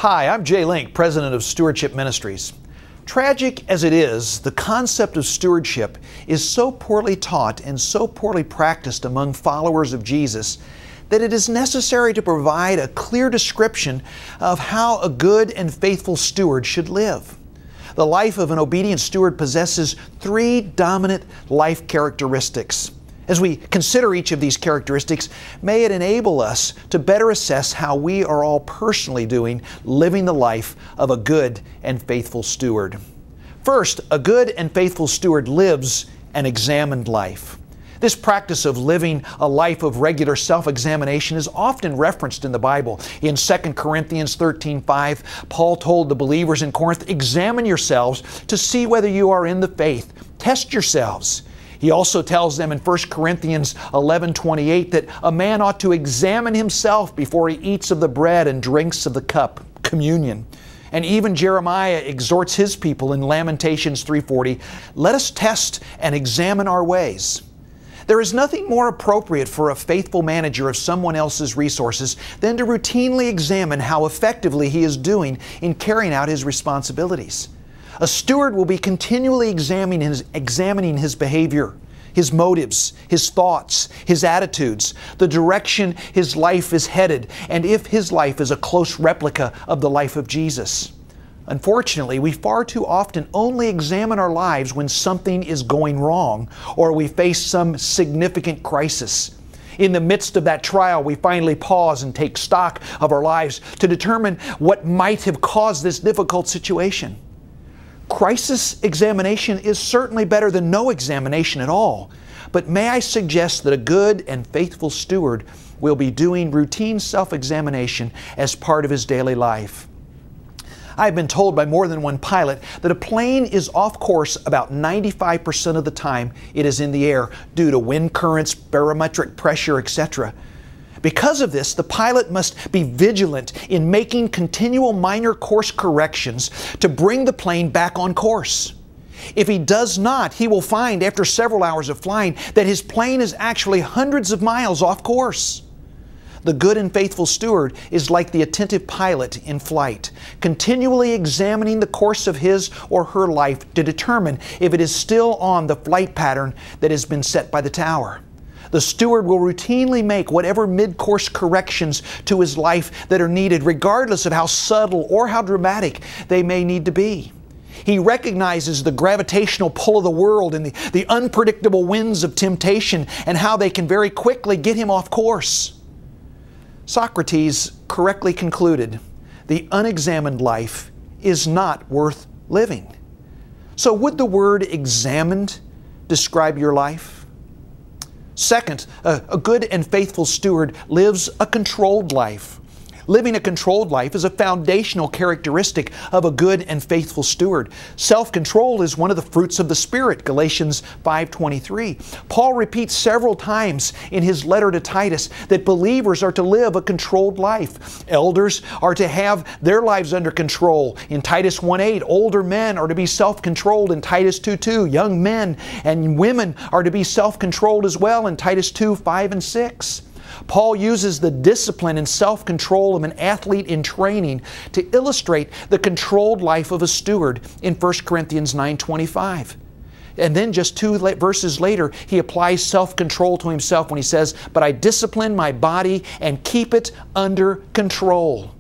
Hi, I'm Jay Link, President of Stewardship Ministries. Tragic as it is, the concept of stewardship is so poorly taught and so poorly practiced among followers of Jesus that it is necessary to provide a clear description of how a good and faithful steward should live. The life of an obedient steward possesses three dominant life characteristics. As we consider each of these characteristics, may it enable us to better assess how we are all personally doing living the life of a good and faithful steward. First, a good and faithful steward lives an examined life. This practice of living a life of regular self-examination is often referenced in the Bible. In 2 Corinthians 13:5, Paul told the believers in Corinth, "Examine yourselves to see whether you are in the faith. Test yourselves." He also tells them in 1 Corinthians 11:28 that a man ought to examine himself before he eats of the bread and drinks of the cup, communion. And even Jeremiah exhorts his people in Lamentations 3:40, "Let us test and examine our ways." There is nothing more appropriate for a faithful manager of someone else's resources than to routinely examine how effectively he is doing in carrying out his responsibilities. A steward will be continually examining his behavior, his motives, his thoughts, his attitudes, the direction his life is headed, and if his life is a close replica of the life of Jesus. Unfortunately, we far too often only examine our lives when something is going wrong or we face some significant crisis. In the midst of that trial, we finally pause and take stock of our lives to determine what might have caused this difficult situation. Crisis examination is certainly better than no examination at all, but may I suggest that a good and faithful steward will be doing routine self-examination as part of his daily life. I've been told by more than one pilot that a plane is off course about 95% of the time it is in the air due to wind currents, barometric pressure, etc. Because of this, the pilot must be vigilant in making continual minor course corrections to bring the plane back on course. If he does not, he will find after several hours of flying that his plane is actually hundreds of miles off course. The good and faithful steward is like the attentive pilot in flight, continually examining the course of his or her life to determine if it is still on the flight pattern that has been set by the tower. The steward will routinely make whatever mid-course corrections to his life that are needed, regardless of how subtle or how dramatic they may need to be. He recognizes the gravitational pull of the world and the unpredictable winds of temptation and how they can very quickly get him off course. Socrates correctly concluded, "The unexamined life is not worth living." So would the word examined describe your life? Second, a good and faithful steward lives a controlled life. Living a controlled life is a foundational characteristic of a good and faithful steward. Self-control is one of the fruits of the Spirit, Galatians 5:23. Paul repeats several times in his letter to Titus that believers are to live a controlled life. Elders are to have their lives under control. In Titus 1:8, older men are to be self-controlled in Titus 2:2. Young men and women are to be self-controlled as well in Titus 2:5 and 6. Paul uses the discipline and self-control of an athlete in training to illustrate the controlled life of a steward in 1 Corinthians 9:25. And then just two verses later, he applies self-control to himself when he says, "But I discipline my body and keep it under control."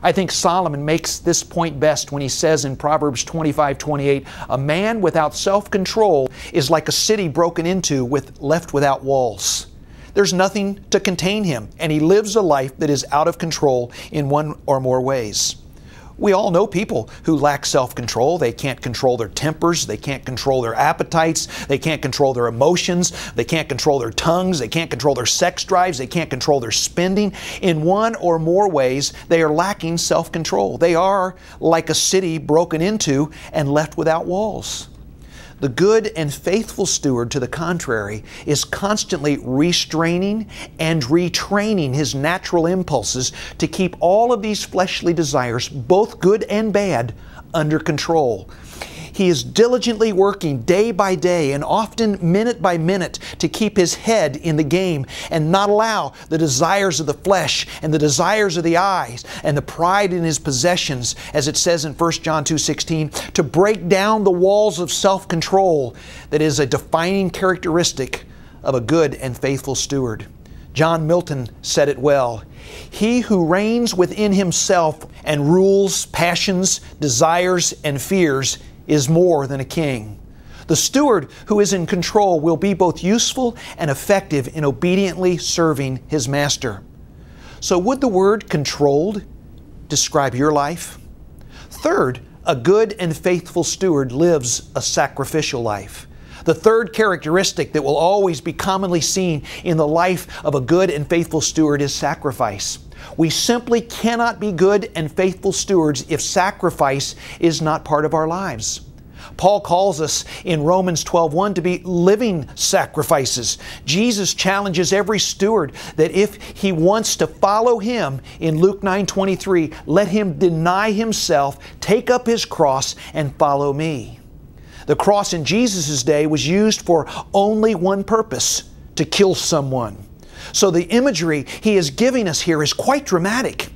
I think Solomon makes this point best when he says in Proverbs 25:28, "A man without self-control is like a city broken into left without walls." There's nothing to contain him, and he lives a life that is out of control in one or more ways. We all know people who lack self-control. They can't control their tempers, they can't control their appetites, they can't control their emotions, they can't control their tongues, they can't control their sex drives, they can't control their spending. In one or more ways, they are lacking self-control. They are like a city broken into and left without walls. The good and faithful steward, to the contrary, is constantly restraining and retraining his natural impulses to keep all of these fleshly desires, both good and bad, under control. He is diligently working day by day and often minute by minute to keep his head in the game and not allow the desires of the flesh and the desires of the eyes and the pride in his possessions, as it says in 1 John 2:16, to break down the walls of self-control that is a defining characteristic of a good and faithful steward. John Milton said it well. He who reigns within himself and rules passions, desires, and fears is more than a king. The steward who is in control will be both useful and effective in obediently serving his master. So would the word controlled describe your life? Third, a good and faithful steward lives a sacrificial life. The third characteristic that will always be commonly seen in the life of a good and faithful steward is sacrifice. We simply cannot be good and faithful stewards if sacrifice is not part of our lives. Paul calls us in Romans 12:1 to be living sacrifices. Jesus challenges every steward that if he wants to follow Him in Luke 9:23, let him deny himself, take up his cross, and follow me. The cross in Jesus' day was used for only one purpose: to kill someone. So the imagery He is giving us here is quite dramatic.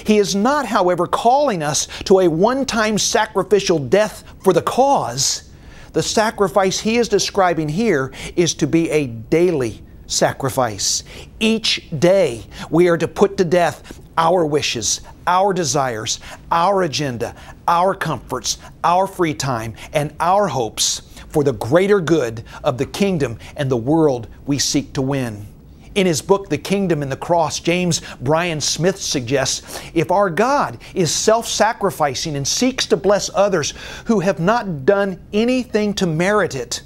He is not, however, calling us to a one-time sacrificial death for the cause. The sacrifice He is describing here is to be a daily sacrifice. Each day we are to put to death our wishes, our desires, our agenda, our comforts, our free time, and our hopes for the greater good of the kingdom and the world we seek to win. In his book, The Kingdom and the Cross, James Bryan Smith suggests, if our God is self-sacrificing and seeks to bless others who have not done anything to merit it,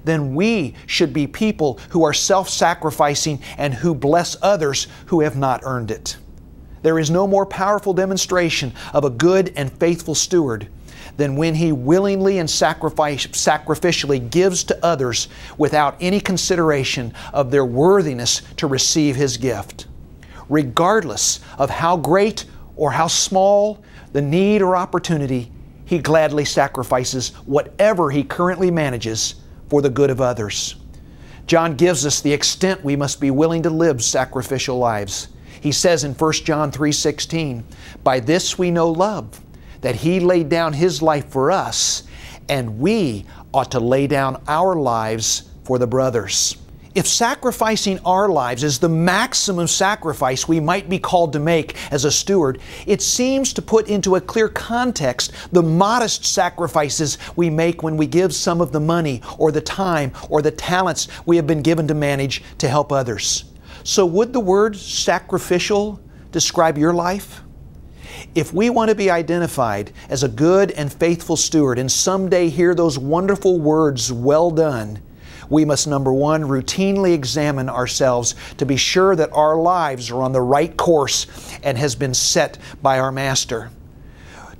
then we should be people who are self-sacrificing and who bless others who have not earned it. There is no more powerful demonstration of a good and faithful steward than when he willingly and sacrificially gives to others without any consideration of their worthiness to receive his gift. Regardless of how great or how small the need or opportunity, he gladly sacrifices whatever he currently manages for the good of others. John gives us the extent we must be willing to live sacrificial lives. He says in 1 John 3:16, "By this we know love, that He laid down His life for us, and we ought to lay down our lives for the brothers." If sacrificing our lives is the maximum sacrifice we might be called to make as a steward, it seems to put into a clear context the modest sacrifices we make when we give some of the money or the time or the talents we have been given to manage to help others. So would the word sacrificial describe your life? If we want to be identified as a good and faithful steward and someday hear those wonderful words, "Well done," we must, number one, routinely examine ourselves to be sure that our lives are on the right course and has been set by our Master.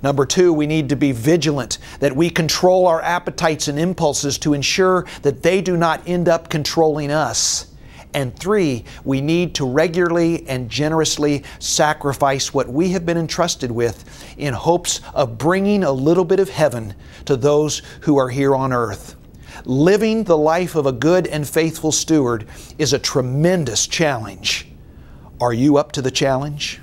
Number two, we need to be vigilant that we control our appetites and impulses to ensure that they do not end up controlling us. And three, we need to regularly and generously sacrifice what we have been entrusted with in hopes of bringing a little bit of heaven to those who are here on earth. Living the life of a good and faithful steward is a tremendous challenge. Are you up to the challenge?